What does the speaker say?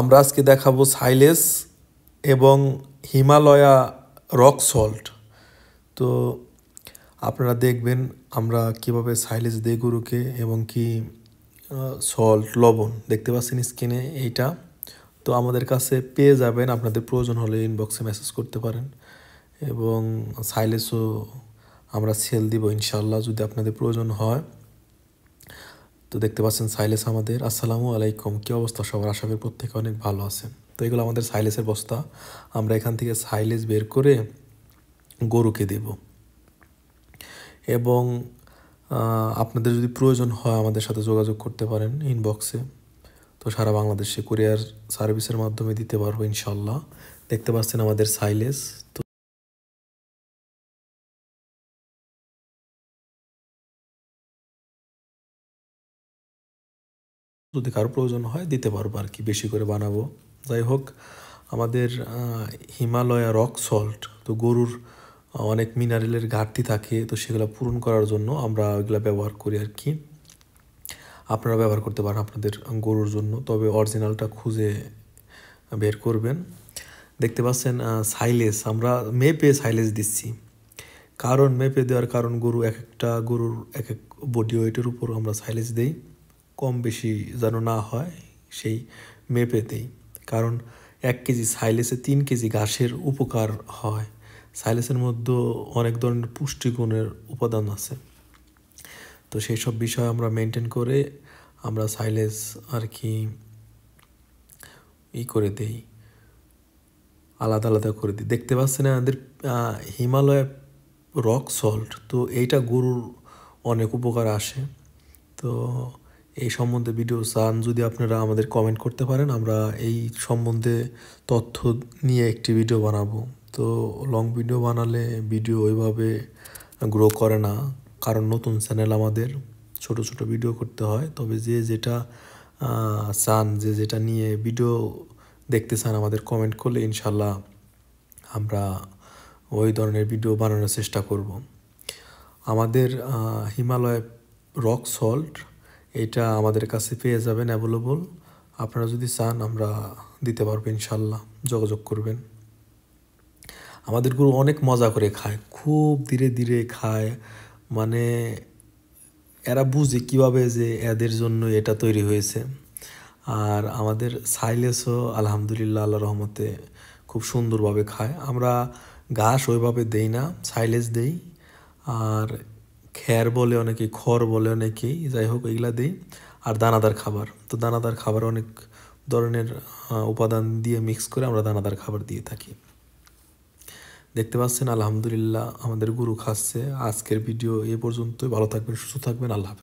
আমরা আজকে দেখাবো সাইলেজ এবং হিমালয়া রক সল্ট। তো আপনারা দেখবেন আমরা কিভাবে সাইলেজ দিই গরুকে এবং কি সল্ট লবণ দেখতে পাচ্ছেন স্ক্রিনে এইটা। তো আমাদের কাছে পেয়ে যাবেন, আপনাদের প্রয়োজন হলে ইনবক্সে মেসেজ করতে পারেন এবং সাইলেজও আমরা সেল দিব ইনশাল্লাহ যদি আপনাদের প্রয়োজন হয়। তো দেখতে পাচ্ছেন সাইলেজ আমাদের। আসসালামু আলাইকুম, কী অবস্থা সবার? আশা করি প্রত্যেকে অনেক ভালো আছেন। তো এগুলো আমাদের সাইলেজের বস্তা। আমরা এখান থেকে সাইলেজ বের করে গরুকে দেব এবং আপনাদের যদি প্রয়োজন হয় আমাদের সাথে যোগাযোগ করতে পারেন ইনবক্সে। তো সারা বাংলাদেশে কুরিয়ার সার্ভিসের মাধ্যমে দিতে পারবো ইনশাল্লাহ। দেখতে পাচ্ছেন আমাদের সাইলেজ। তো যদি কারো প্রয়োজন হয় দিতে পারবো আর কি, বেশি করে বানাবো। যাই হোক, আমাদের হিমালয়া রক সল্ট, তো গরুর অনেক মিনারেলের ঘাটতি থাকে, তো সেগুলো পূরণ করার জন্য আমরা ওইগুলো ব্যবহার করি আর কি। আপনারা ব্যবহার করতে পারেন আপনাদের গরুর জন্য, তবে অরিজিনালটা খুঁজে বের করবেন। দেখতে পাচ্ছেন সাইলেজ আমরা মেপে সাইলেজ দিচ্ছি। কারণ মেপে দেওয়ার কারণ গরু এক একটা গরুর এক এক বডি ওয়েটের উপর আমরা সাইলেজ দিই, কম বেশি যেন না হয় সেই মেপে দিই। কারণ 1 কেজি সাইলেজে 3 কেজি ঘাসের উপকার হয়। সাইলেজের মধ্যে অনেক ধরনের পুষ্টিগুণের উপাদান আছে। তো সেই সব বিষয় আমরা মেনটেন করে আমরা সাইলেজ আর কি করে দেই, আলাদা আলাদা করে দিই। দেখতে পাচ্ছেন আমাদের হিমালয় রক সল্ট, তো এইটা গরুর অনেক উপকার আসে। তো এই সম্বন্ধে ভিডিও চান যদি আপনারা আমাদের কমেন্ট করতে পারেন, আমরা এই সম্বন্ধে তথ্য নিয়ে একটি ভিডিও বানাবো। তো লং ভিডিও বানালে ভিডিও ওইভাবে গ্রো করে না, কারণ নতুন চ্যানেল আমাদের, ছোট ছোট ভিডিও করতে হয়। তবে যে যেটা চান, যে যেটা নিয়ে ভিডিও দেখতে চান আমাদের কমেন্ট করলে ইনশাল্লাহ আমরা ওই ধরনের ভিডিও বানানোর চেষ্টা করব। আমাদের হিমালয় রক সল্ট এটা আমাদের কাছে পেয়ে যাবেন অ্যাভেলেবল। আপনারা যদি চান আমরা দিতে পারবো ইনশাল্লাহ, যোগাযোগ করবেন। আমাদের গরু অনেক মজা করে খায়, খুব ধীরে ধীরে খায়, মানে এরা বুঝে কীভাবে যে এদের জন্য এটা তৈরি হয়েছে। আর আমাদের সাইলেজও আলহামদুলিল্লাহ আল্লাহ রহমতে খুব সুন্দরভাবে খায়। আমরা ঘাস ওইভাবে দেই না, সাইলেজ দেই। আর খ্যার বলে অনেকেই, খড় বলে অনেকেই, যাই হোক এগুলা দিই। আর দানাদার খাবার, তো দানাদার খাবার অনেক ধরনের উপাদান দিয়ে মিক্স করে আমরা দানাদার খাবার দিয়ে থাকি। দেখতে পাচ্ছেন আলহামদুলিল্লাহ আমাদের গরু খাচ্ছে। আজকের ভিডিও এ পর্যন্তই। ভালো থাকবেন, সুস্থ থাকবেন, আল্লাহ হাফেজ।